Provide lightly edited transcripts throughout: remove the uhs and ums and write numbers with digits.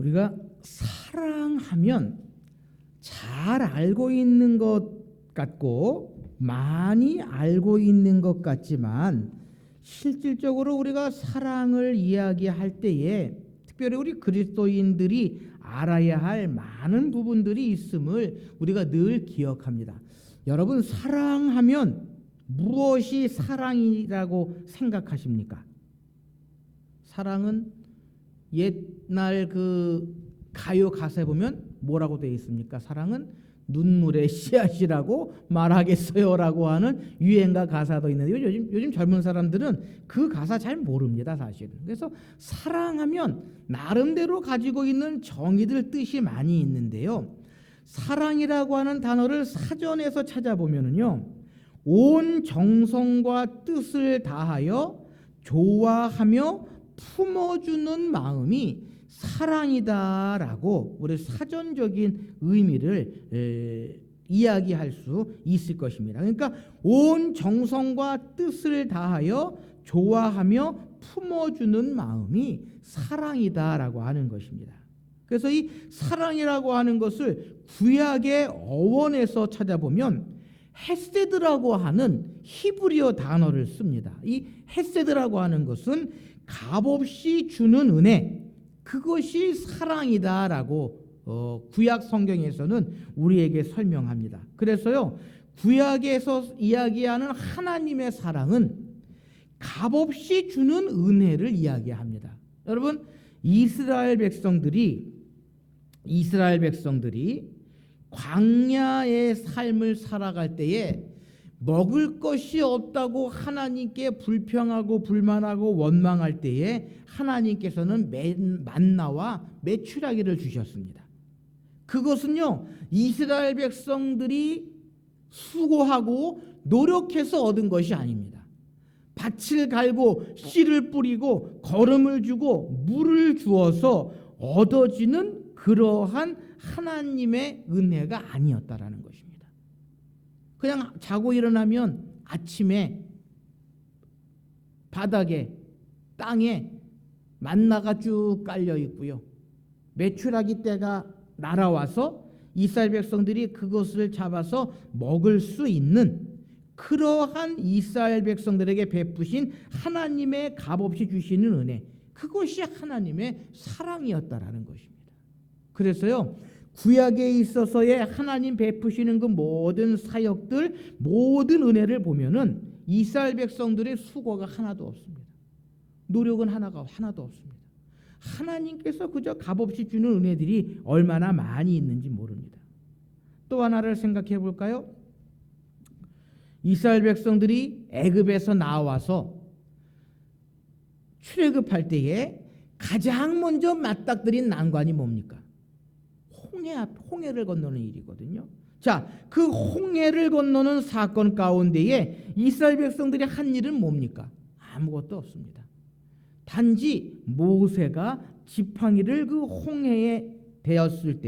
우리가 사랑하면 잘 알고 있는 것 같고 많이 알고 있는 것 같지만 실질적으로 우리가 사랑을 이야기할 때에 특별히 우리 그리스도인들이 알아야 할 많은 부분들이 있음을 우리가 늘 기억합니다. 여러분, 사랑하면 무엇이 사랑이라고 생각하십니까? 사랑은 옛날 그 가요 가사에 보면 뭐라고 되어 있습니까? 사랑은 눈물의 씨앗이라고 말하겠어요라고 하는 유행가 가사도 있는데 요즘 젊은 사람들은 그 가사 잘 모릅니다, 사실은. 그래서 사랑하면 나름대로 가지고 있는 정의들 뜻이 많이 있는데요. 사랑이라고 하는 단어를 사전에서 찾아보면은요, 온 정성과 뜻을 다하여 좋아하며 품어주는 마음이 사랑이다라고 우리 사전적인 의미를 이야기할 수 있을 것입니다. 그러니까 온 정성과 뜻을 다하여 좋아하며 품어주는 마음이 사랑이다라고 하는 것입니다. 그래서 이 사랑이라고 하는 것을 구약의 어원에서 찾아보면 헤세드라고 하는 히브리어 단어를 씁니다. 이 헤세드라고 하는 것은 값없이 주는 은혜, 그것이 사랑이다라고 구약 성경에서는 우리에게 설명합니다. 그래서요, 구약에서 이야기하는 하나님의 사랑은 값없이 주는 은혜를 이야기합니다. 여러분, 이스라엘 백성들이 광야의 삶을 살아갈 때에 먹을 것이 없다고 하나님께 불평하고 불만하고 원망할 때에 하나님께서는 만나와 메추라기를 주셨습니다. 그것은요, 이스라엘 백성들이 수고하고 노력해서 얻은 것이 아닙니다. 밭을 갈고 씨를 뿌리고 거름을 주고 물을 주어서 얻어지는 그러한 하나님의 은혜가 아니었다라는 것입니다. 그냥 자고 일어나면 아침에 바닥에 땅에 만나가 쭉 깔려 있고요, 메추라기 떼가 날아와서 이스라엘 백성들이 그것을 잡아서 먹을 수 있는 그러한 이스라엘 백성들에게 베푸신 하나님의 값없이 주시는 은혜, 그것이 하나님의 사랑이었다라는 것입니다. 그래서요, 구약에 있어서의 하나님 베푸시는 그 모든 사역들, 모든 은혜를 보면은 이스라엘 백성들의 수고가 하나도 없습니다. 노력은 하나도 없습니다. 하나님께서 그저 값없이 주는 은혜들이 얼마나 많이 있는지 모릅니다. 또 하나를 생각해 볼까요? 이스라엘 백성들이 애굽에서 나와서 출애굽할 때에 가장 먼저 맞닥뜨린 난관이 뭡니까? 홍해를 건너는 일이거든요. 자, 그 홍해를 건너는 사건 가운데에 이스라엘 백성들이 한 일은 뭡니까? 아무것도 없습니다. 단지 모세가 지팡이를 그 홍해에 댔을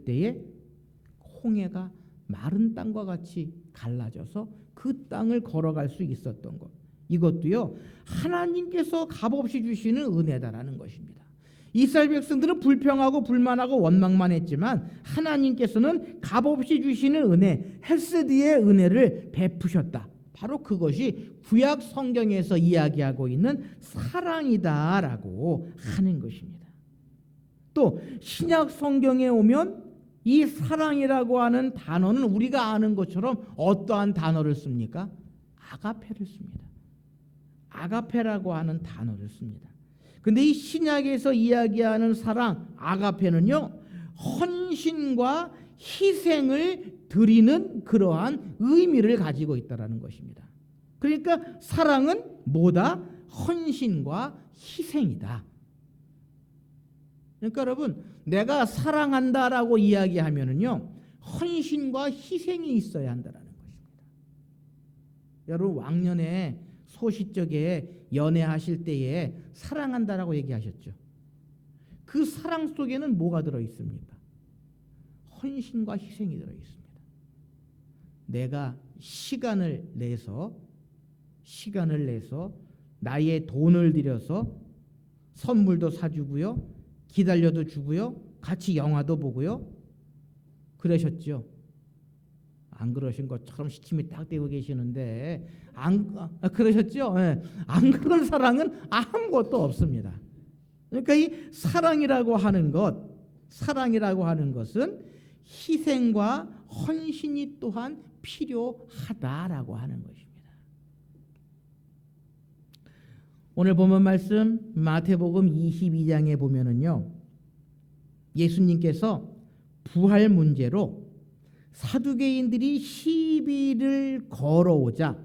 때에 홍해가 마른 땅과 같이 갈라져서 그 땅을 걸어갈 수 있었던 것, 이것도요, 하나님께서 값없이 주시는 은혜다라는 것입니다. 이스라엘 백성들은 불평하고 불만하고 원망만 했지만 하나님께서는 값없이 주시는 은혜, 헤세드의 은혜를 베푸셨다. 바로 그것이 구약 성경에서 이야기하고 있는 사랑이다라고 하는 것입니다. 또 신약 성경에 오면 이 사랑이라고 하는 단어는 우리가 아는 것처럼 어떠한 단어를 씁니까? 아가페를 씁니다. 아가페라고 하는 단어를 씁니다. 근데 이 신약에서 이야기하는 사랑, 아가페는요, 헌신과 희생을 드리는 그러한 의미를 가지고 있다는 것입니다. 그러니까 사랑은 뭐다? 헌신과 희생이다. 그러니까 여러분, 내가 사랑한다라고 이야기하면은요, 헌신과 희생이 있어야 한다라는 것입니다. 여러분, 왕년에 소시적에 연애하실 때에 사랑한다라고 얘기하셨죠. 그 사랑 속에는 뭐가 들어 있습니까? 헌신과 희생이 들어 있습니다. 내가 시간을 내서 나의 돈을 들여서 선물도 사주고요, 기다려도 주고요. 같이 영화도 보고요. 그러셨죠. 안 그러신 것처럼 시침이 딱 떼고 계시는데 그러셨죠. 예. 안 그런 사랑은 아무것도 없습니다. 그러니까 이 사랑이라고 하는 것은 희생과 헌신이 또한 필요하다라고 하는 것입니다. 오늘 본문 말씀 마태복음 22장에 보면은요, 예수님께서 부활 문제로 사두개인들이 시비를 걸어오자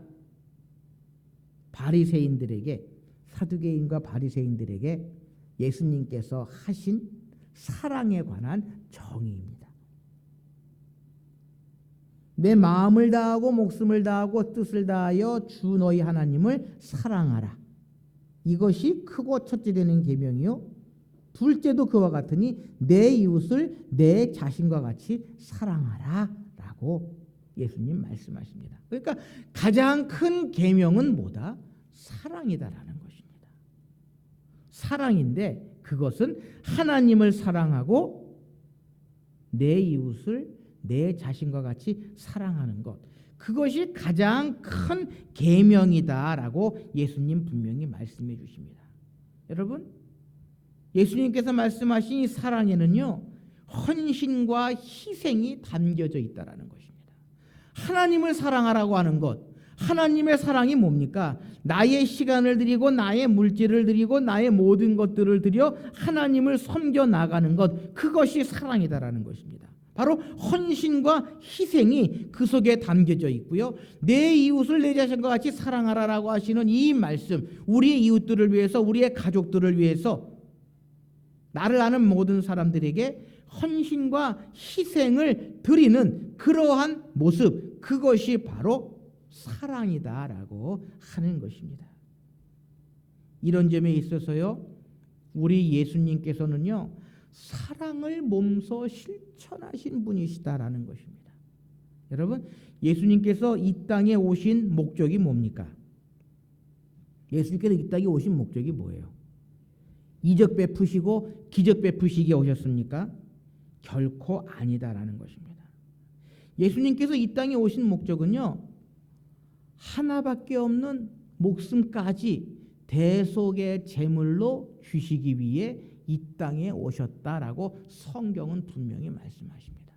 사두개인과 바리새인들에게 예수님께서 하신 사랑에 관한 정의입니다. 내 마음을 다하고 목숨을 다하고 뜻을 다하여 주 너희 하나님을 사랑하라. 이것이 크고 첫째 되는 계명이요, 둘째도 그와 같으니 내 이웃을 내 자신과 같이 사랑하라 라고 예수님 말씀하십니다. 그러니까 가장 큰 계명은 뭐다? 사랑이다라는 것입니다. 사랑인데 그것은 하나님을 사랑하고 내 이웃을 내 자신과 같이 사랑하는 것, 그것이 가장 큰 계명이다라고 예수님 분명히 말씀해 주십니다. 여러분, 예수님께서 말씀하신 이 사랑에는요, 헌신과 희생이 담겨져 있다라는 것입니다. 하나님을 사랑하라고 하는 것, 하나님의 사랑이 뭡니까? 나의 시간을 드리고 나의 물질을 드리고 나의 모든 것들을 들여 하나님을 섬겨 나가는 것, 그것이 사랑이다라는 것입니다. 바로 헌신과 희생이 그 속에 담겨져 있고요, 내 이웃을 내 자신과 같이 사랑하라라고 하시는 이 말씀, 우리의 이웃들을 위해서, 우리의 가족들을 위해서, 나를 아는 모든 사람들에게 헌신과 희생을 드리는 그러한 모습, 그것이 바로 사랑이다라고 하는 것입니다. 이런 점에 있어서요, 우리 예수님께서는요, 사랑을 몸소 실천하신 분이시다라는 것입니다. 여러분, 예수님께서 이 땅에 오신 목적이 뭡니까? 예수님께서 이 땅에 오신 목적이 뭐예요? 이적 베푸시고 기적 베푸시기에 오셨습니까? 결코 아니다라는 것입니다. 예수님께서 이 땅에 오신 목적은요, 하나밖에 없는 목숨까지 대속의 제물로 주시기 위해 이 땅에 오셨다라고 성경은 분명히 말씀하십니다.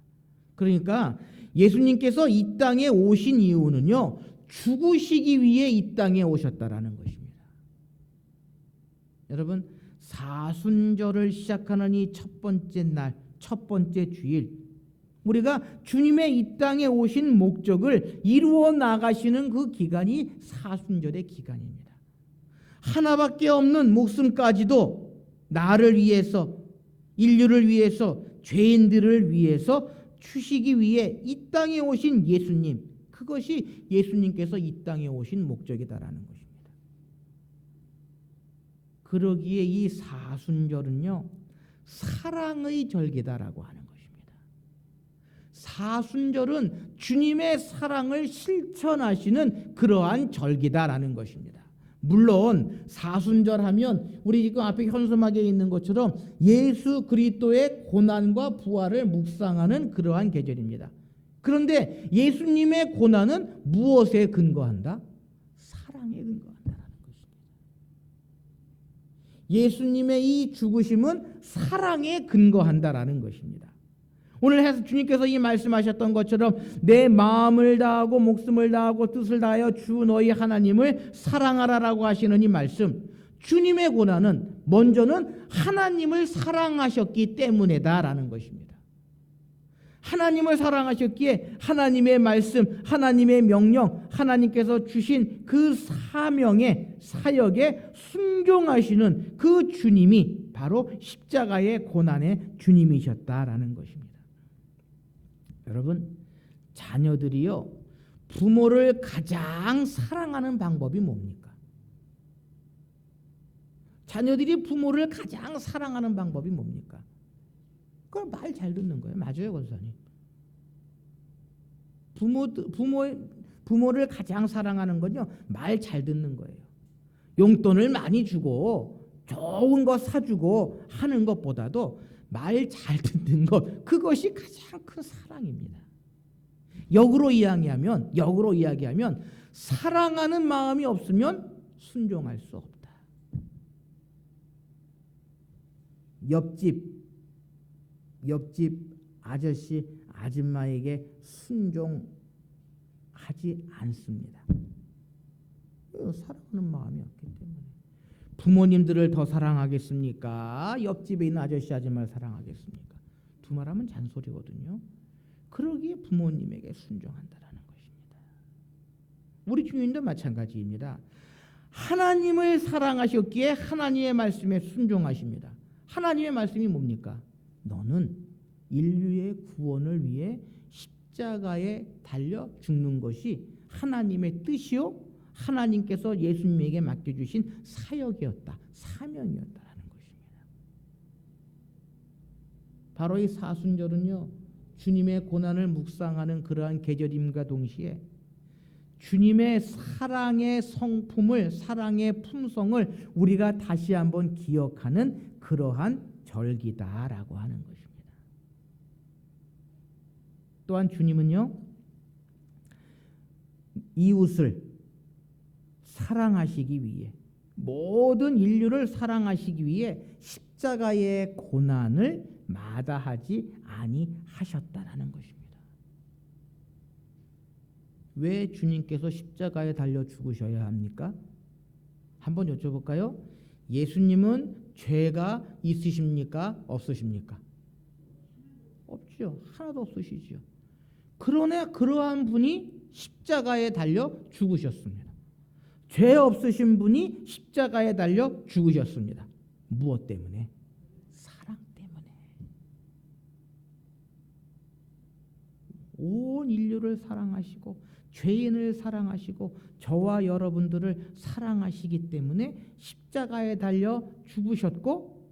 그러니까 예수님께서 이 땅에 오신 이유는요, 죽으시기 위해 이 땅에 오셨다라는 것입니다. 여러분, 사순절을 시작하는 이 첫 번째 날, 첫 번째 주일, 우리가 주님의 이 땅에 오신 목적을 이루어 나가시는 그 기간이 사순절의 기간입니다. 하나밖에 없는 목숨까지도 나를 위해서, 인류를 위해서, 죄인들을 위해서 주시기 위해 이 땅에 오신 예수님, 그것이 예수님께서 이 땅에 오신 목적이다라는 것입니다. 그러기에 이 사순절은요, 사랑의 절기다라고 하는 것입니다. 사순절은 주님의 사랑을 실천하시는 그러한 절기다라는 것입니다. 물론 사순절 하면 우리 지금 앞에 현수막에 있는 것처럼 예수 그리스도의 고난과 부활을 묵상하는 그러한 계절입니다. 그런데 예수님의 고난은 무엇에 근거한다? 사랑에 근거한다는 것입니다. 예수님의 이 죽으심은 사랑에 근거한다라는 것입니다. 오늘 주님께서 이 말씀하셨던 것처럼 내 마음을 다하고 목숨을 다하고 뜻을 다하여 주 너희 하나님을 사랑하라라고 하시는 이 말씀, 주님의 고난은 먼저는 하나님을 사랑하셨기 때문이다라는 것입니다. 하나님을 사랑하셨기에 하나님의 말씀, 하나님의 명령, 하나님께서 주신 그 사명에, 사역에 순종하시는 그 주님이 바로 십자가의 고난의 주님이셨다라는 것입니다. 여러분, 자녀들이요, 부모를 가장 사랑하는 방법이 뭡니까? 자녀들이 부모를 가장 사랑하는 방법이 뭡니까? 그걸 말 잘 듣는 거예요. 맞아요, 권사님. 부모를 가장 사랑하는 건요, 말 잘 듣는 거예요. 용돈을 많이 주고 좋은 거 사주고 하는 것보다도 말 잘 듣는 것, 그것이 가장 큰 사랑입니다. 역으로 이야기하면 사랑하는 마음이 없으면 순종할 수 없다. 옆집 아저씨 아줌마에게 순종하지 않습니다. 사랑하는 마음이 없기 때문에. 부모님들을 더 사랑하겠습니까? 옆집에 있는 아저씨 아줌마를 사랑하겠습니까? 두 말하면 잔소리거든요. 그러기에 부모님에게 순종한다라는 것입니다. 우리 주님도 마찬가지입니다. 하나님을 사랑하셨기에 하나님의 말씀에 순종하십니다. 하나님의 말씀이 뭡니까? 너는 인류의 구원을 위해 십자가에 달려 죽는 것이 하나님의 뜻이요, 하나님께서 예수님에게 맡겨주신 사역이었다, 사명이었다라는 것입니다. 바로 이 사순절은요, 주님의 고난을 묵상하는 그러한 계절임과 동시에 주님의 사랑의 성품을, 사랑의 품성을 우리가 다시 한번 기억하는 그러한 절기다라고 하는 것입니다. 또한 주님은요, 이웃을 사랑하시기 위해, 모든 인류를 사랑하시기 위해 십자가의 고난을 마다하지 아니하셨다라는 것입니다. 왜 주님께서 십자가에 달려 죽으셔야 합니까? 한번 여쭤볼까요? 예수님은 죄가 있으십니까? 없으십니까? 없죠. 하나도 없으시죠. 그러나 그러한 분이 십자가에 달려 죽으셨습니다. 죄 없으신 분이 십자가에 달려 죽으셨습니다. 무엇 때문에? 사랑 때문에. 온 인류를 사랑하시고 죄인을 사랑하시고 저와 여러분들을 사랑하시기 때문에 십자가에 달려 죽으셨고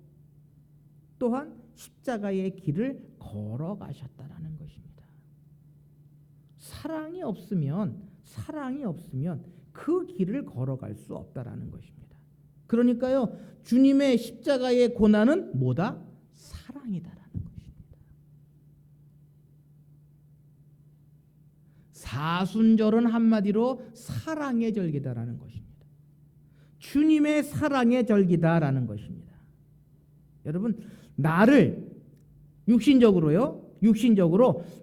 또한 십자가의 길을 걸어가셨다라는 것입니다. 사랑이 없으면 그 길을 걸어갈 수 없다라는 것입니다. 그러니까요, 주님의 십자가의 고난은 뭐다? 사랑이다라는 것입니다. 사순절은 한마디로 사랑의 절기다라는 것입니다. 주님의 사랑의 절기다라는 것입니다. 여러분, 나를 육신적으로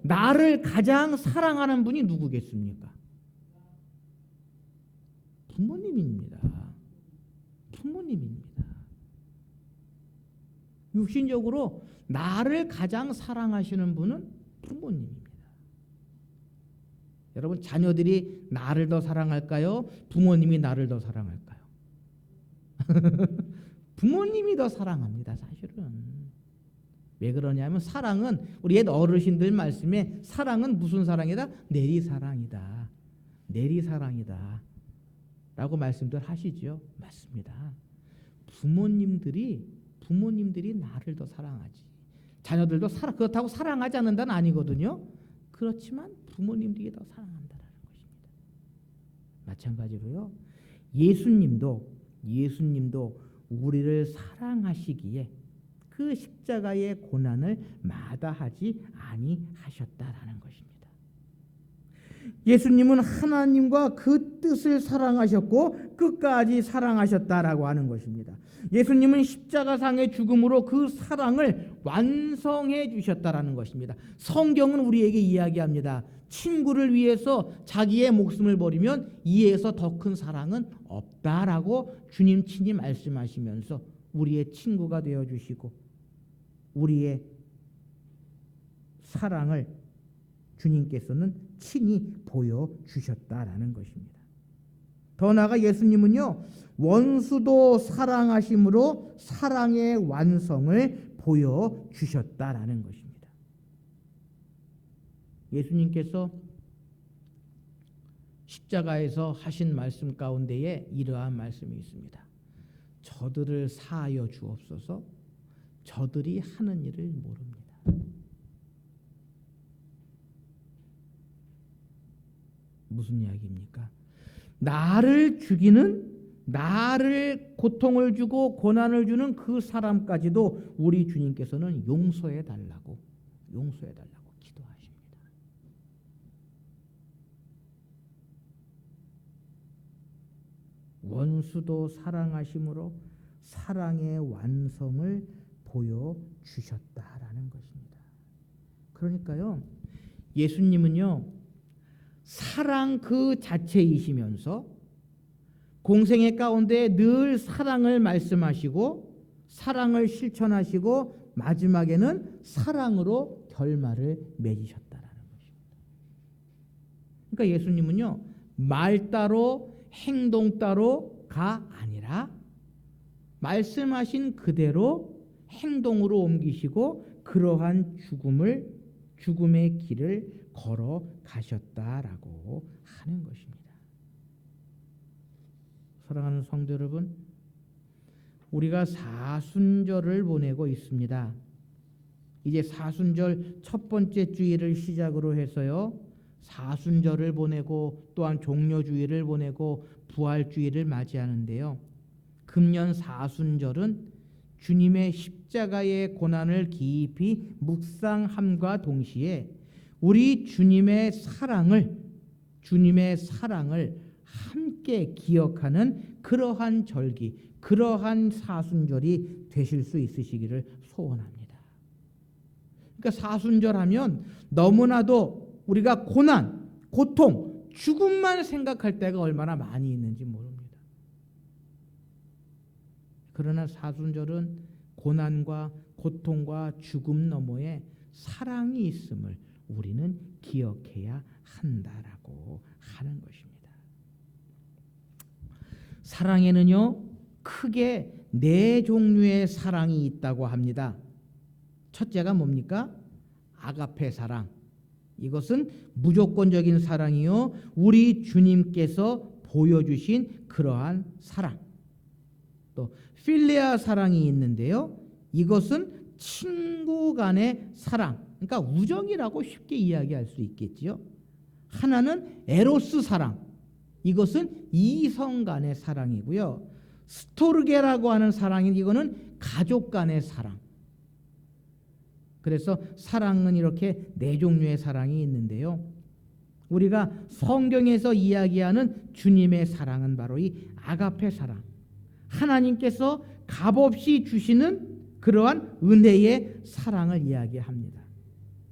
나를 가장 사랑하는 분이 누구겠습니까? 부모님입니다. 육신적으로 나를 가장 사랑하시는 분은 부모님입니다. 여러분, 자녀들이 나를 더 사랑할까요? 부모님이 나를 더 사랑할까요? 부모님이 더 사랑합니다, 사실은. 왜 그러냐면 사랑은 우리 옛 어르신들 말씀에 사랑은 무슨 사랑이다? 내리사랑이다. 내리사랑이다. 라고 말씀들 하시죠. 맞습니다. 부모님들이 나를 더 사랑하지. 자녀들도 그렇다고 사랑하지 않는다는 아니거든요. 그렇지만 부모님들이 더 사랑한다는 것입니다. 마찬가지로요, 예수님도 우리를 사랑하시기에 그 십자가의 고난을 마다하지 아니하셨다라는 것입니다. 예수님은 하나님과 그 뜻을 사랑하셨고 끝까지 사랑하셨다라고 하는 것입니다. 예수님은 십자가상의 죽음으로 그 사랑을 완성해 주셨다라는 것입니다. 성경은 우리에게 이야기합니다. 친구를 위해서 자기의 목숨을 버리면 이에서 더 큰 사랑은 없다라고 주님 친히 말씀하시면서 우리의 친구가 되어주시고 우리의 사랑을 주님께서는 친히 보여주셨다라는 것입니다. 더 나아가 예수님은요, 원수도 사랑하심으로 사랑의 완성을 보여주셨다라는 것입니다. 예수님께서 십자가에서 하신 말씀 가운데에 이러한 말씀이 있습니다. 저들을 사하여 주옵소서. 저들이 하는 일을 모릅니다. 무슨 이야기입니까? 나를 죽이는 나를 고통을 주고 고난을 주는 그 사람까지도 우리 주님께서는 용서해 달라고 기도하십니다. 원수도 사랑하심으로 사랑의 완성을 보여주셨다라는 것입니다. 그러니까요, 예수님은요, 사랑 그 자체이시면서 공생애 가운데 늘 사랑을 말씀하시고 사랑을 실천하시고 마지막에는 사랑으로 결말을 맺으셨다라는 것입니다. 그러니까 예수님은요, 말 따로 행동 따로가 아니라 말씀하신 그대로 행동으로 옮기시고 그러한 죽음의 길을 걸어가셨다라고 하는 것입니다. 사랑하는 성도 여러분, 우리가 사순절을 보내고 있습니다. 이제 사순절 첫 번째 주일을 시작으로 해서요, 사순절을 보내고 또한 종려주일을 보내고 부활주일을 맞이하는데요, 금년 사순절은 주님의 십자가의 고난을 깊이 묵상함과 동시에 우리 주님의 사랑을 함께 기억하는 그러한 절기, 그러한 사순절이 되실 수 있으시기를 소원합니다. 그러니까 사순절 하면 너무나도 우리가 고난, 고통, 죽음만 생각할 때가 얼마나 많이 있는지 모릅니다. 그러나 사순절은 고난과 고통과 죽음 너머에 사랑이 있음을 우리는 기억해야 한다라고 하는 것입니다. 사랑에는요, 크게 네 종류의 사랑이 있다고 합니다. 첫째가 뭡니까? 아가페 사랑. 이것은 무조건적인 사랑이요, 우리 주님께서 보여주신 그러한 사랑. 또 필레아 사랑이 있는데요, 이것은 친구 간의 사랑, 그러니까 우정이라고 쉽게 이야기할 수 있겠지요. 하나는 에로스 사랑, 이것은 이성 간의 사랑이고요. 스토르게라고 하는 사랑인 이거는 가족 간의 사랑. 그래서 사랑은 이렇게 네 종류의 사랑이 있는데요, 우리가 성경에서 이야기하는 주님의 사랑은 바로 이 아가페 사랑, 하나님께서 값없이 주시는 그러한 은혜의 사랑을 이야기합니다.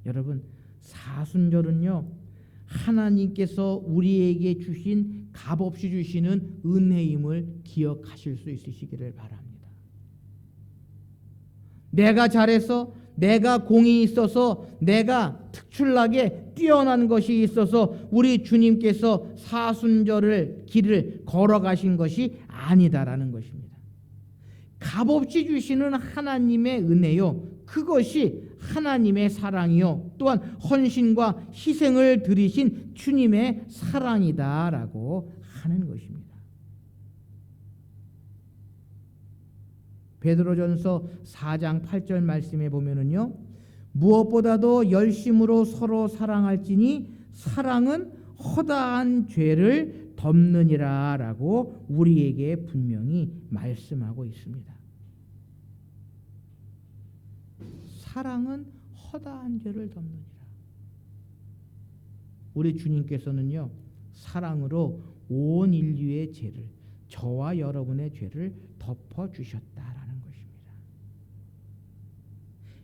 여러분, 사순절은요, 하나님께서 우리에게 주신 값없이 주시는 은혜임을 기억하실 수 있으시기를 바랍니다. 내가 잘해서, 내가 공이 있어서, 내가 특출나게 뛰어난 것이 있어서 우리 주님께서 사순절을 길을 걸어가신 것이 아니다라는 것입니다. 값없이 주시는 하나님의 은혜요, 그것이 하나님의 사랑이요, 또한 헌신과 희생을 드리신 주님의 사랑이다라고 하는 것입니다. 베드로전서 4장 8절 말씀에 보면은요, 무엇보다도 열심으로 서로 사랑할지니 사랑은 허다한 죄를 덮느니라라고 우리에게 분명히 말씀하고 있습니다. 사랑은 허다한 죄를 덮느니라. 우리 주님께서는요, 사랑으로 온 인류의 죄를, 저와 여러분의 죄를 덮어주셨다라는 것입니다.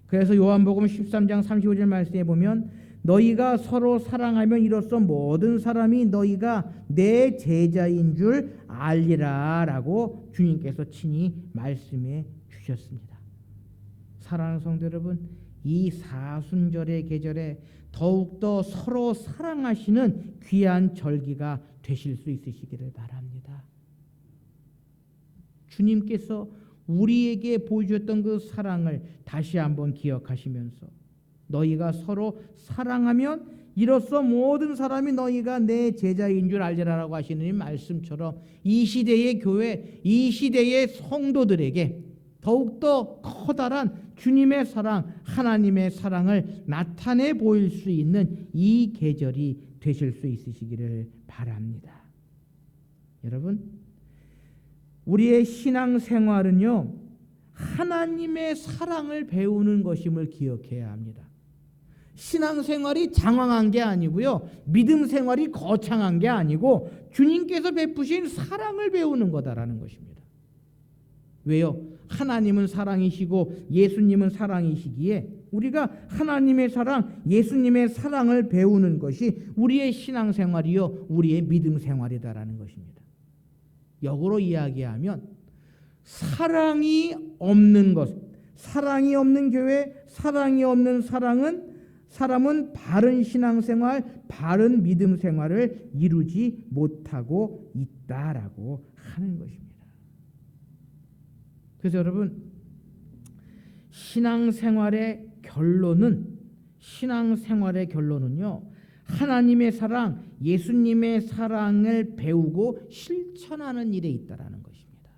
그래서 요한복음 13장 35절 말씀에 보면 너희가 서로 사랑하면 이로써 모든 사람이 너희가 내 제자인 줄 알리라 라고 주님께서 친히 말씀해 주셨습니다. 사랑하는 성도 여러분, 이 사순절의 계절에 더욱더 서로 사랑하시는 귀한 절기가 되실 수 있으시기를 바랍니다. 주님께서 우리에게 보여주셨던 그 사랑을 다시 한번 기억하시면서 너희가 서로 사랑하면 이로써 모든 사람이 너희가 내 제자인 줄 알리라라고 하시는 이 말씀처럼 이 시대의 교회, 이 시대의 성도들에게 더욱더 커다란 주님의 사랑, 하나님의 사랑을 나타내 보일 수 있는 이 계절이 되실 수 있으시기를 바랍니다. 여러분, 우리의 신앙생활은요, 하나님의 사랑을 배우는 것임을 기억해야 합니다. 신앙생활이 장황한 게 아니고요, 믿음 생활이 거창한 게 아니고 주님께서 베푸신 사랑을 배우는 거다라는 것입니다. 왜요? 하나님은 사랑이시고 예수님은 사랑이시기에 우리가 하나님의 사랑, 예수님의 사랑을 배우는 것이 우리의 신앙생활이요, 우리의 믿음 생활이다라는 것입니다. 역으로 이야기하면 사랑이 없는 것, 사랑이 없는 교회, 사랑이 없는 사람은 바른 신앙생활, 바른 믿음 생활을 이루지 못하고 있다라고 하는 것입니다. 그래서 여러분, 신앙생활의 결론은요, 하나님의 사랑, 예수님의 사랑을 배우고 실천하는 일에 있다라는 것입니다.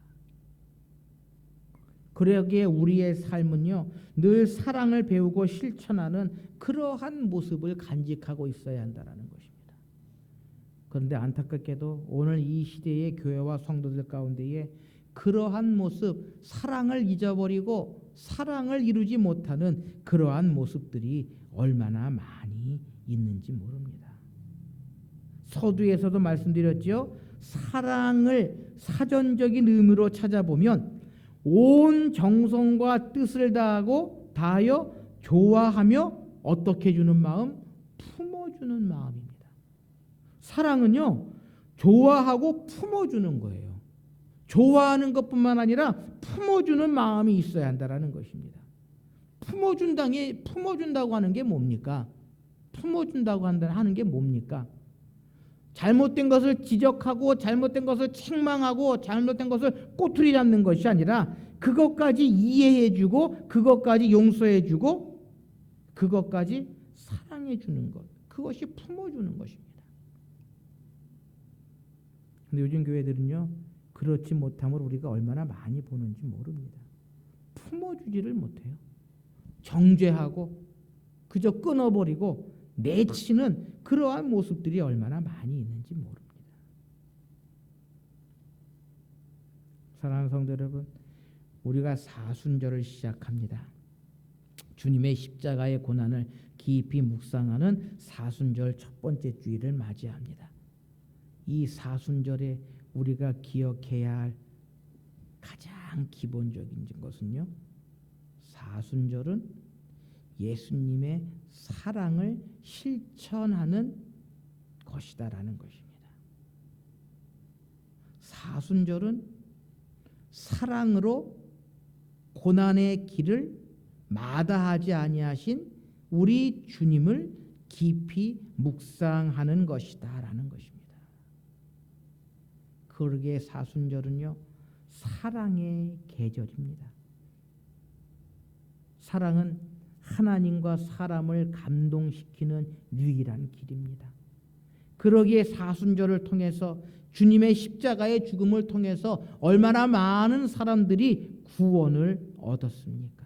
그러기에 우리의 삶은요, 늘 사랑을 배우고 실천하는 그러한 모습을 간직하고 있어야 한다는 것입니다. 그런데 안타깝게도 오늘 이 시대의 교회와 성도들 가운데에 그러한 모습, 사랑을 잊어버리고 사랑을 이루지 못하는 그러한 모습들이 얼마나 많이 있는지 모릅니다. 서두에서도 말씀드렸죠. 사랑을 사전적인 의미로 찾아보면 온 정성과 뜻을 다하여 좋아하며 어떻게 주는 마음? 품어주는 마음입니다. 사랑은요, 좋아하고 품어주는 거예요. 좋아하는 것뿐만 아니라 품어주는 마음이 있어야 한다는 것입니다. 품어준다고 하는 게 뭡니까? 품어준다고 하는 게 뭡니까? 잘못된 것을 지적하고 잘못된 것을 책망하고 잘못된 것을 꼬투리 잡는 것이 아니라 그것까지 이해해주고 그것까지 용서해주고 그것까지 사랑해주는 것, 그것이 품어주는 것입니다. 근데 요즘 교회들은요, 그렇지 못함을 우리가 얼마나 많이 보는지 모릅니다. 품어주지를 못해요. 정죄하고 그저 끊어버리고 내치는 그러한 모습들이 얼마나 많이 있는지 모릅니다. 사랑하는 성도 여러분, 우리가 사순절을 시작합니다. 주님의 십자가의 고난을 깊이 묵상하는 사순절 첫 번째 주일을 맞이합니다. 이 사순절에 우리가 기억해야 할 가장 기본적인 것은요, 사순절은 예수님의 사랑을 실천하는 것이다라는 것입니다. 사순절은 사랑으로 고난의 길을 마다하지 아니하신 우리 주님을 깊이 묵상하는 것이다라는 것입니다. 그러기에 사순절은요, 사랑의 계절입니다. 사랑은 하나님과 사람을 감동시키는 유일한 길입니다. 그러기에 사순절을 통해서 주님의 십자가의 죽음을 통해서 얼마나 많은 사람들이 구원을 얻었습니까?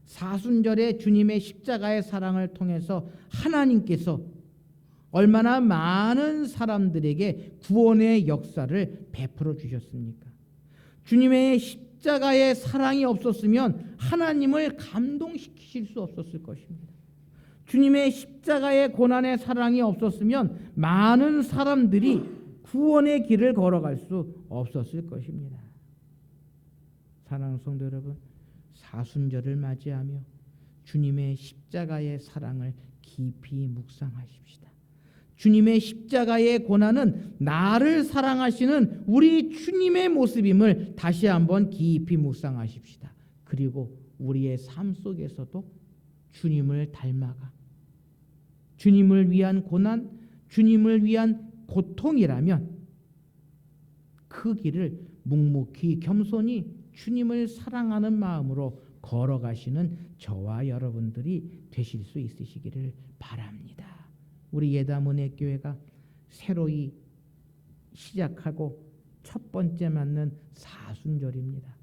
사순절에 주님의 십자가의 사랑을 통해서 하나님께서 얼마나 많은 사람들에게 구원의 역사를 베풀어 주셨습니까? 주님의 십자가의 사랑이 없었으면 하나님을 감동시키실 수 없었을 것입니다. 주님의 십자가의 고난의 사랑이 없었으면 많은 사람들이 구원의 길을 걸어갈 수 없었을 것입니다. 사랑하는 성도 여러분, 사순절을 맞이하며 주님의 십자가의 사랑을 깊이 묵상하십시다. 주님의 십자가의 고난은 나를 사랑하시는 우리 주님의 모습임을 다시 한번 깊이 묵상하십시다. 그리고 우리의 삶 속에서도 주님을 닮아가 주님을 위한 고난, 주님을 위한 고통이라면 그 길을 묵묵히 겸손히 주님을 사랑하는 마음으로 걸어가시는 저와 여러분들이 되실 수 있으시기를 바랍니다. 우리 예담은혜교회가 새로이 시작하고 첫 번째 맞는 사순절입니다.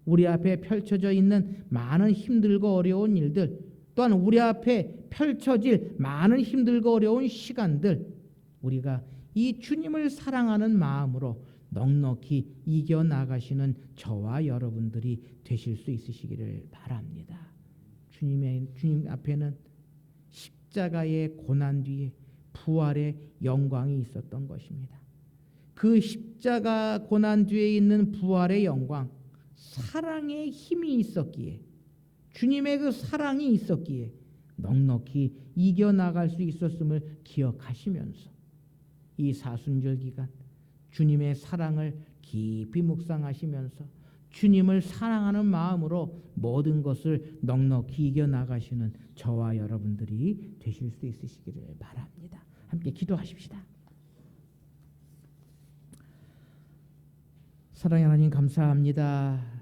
우리 앞에 펼쳐져 있는 많은 힘들고 어려운 일들, 또한 우리 앞에 펼쳐질 많은 힘들고 어려운 시간들, 우리가 이 주님을 사랑하는 마음으로 넉넉히 이겨나가시는 저와 여러분들이 되실 수 있으시기를 바랍니다. 주님 앞에는 십자가의 고난 뒤에 부활의 영광이 있었던 것입니다. 그 십자가 고난 뒤에 있는 부활의 영광, 사랑의 힘이 있었기에, 주님의 그 사랑이 있었기에 넉넉히 이겨나갈 수 있었음을 기억하시면서 이 사순절 기간 주님의 사랑을 깊이 묵상하시면서 주님을 사랑하는 마음으로 모든 것을 넉넉히 이겨나가시는 저와 여러분들이 되실 수 있으시기를 바랍니다. 함께 기도하십시다. 사랑의 하나님 감사합니다.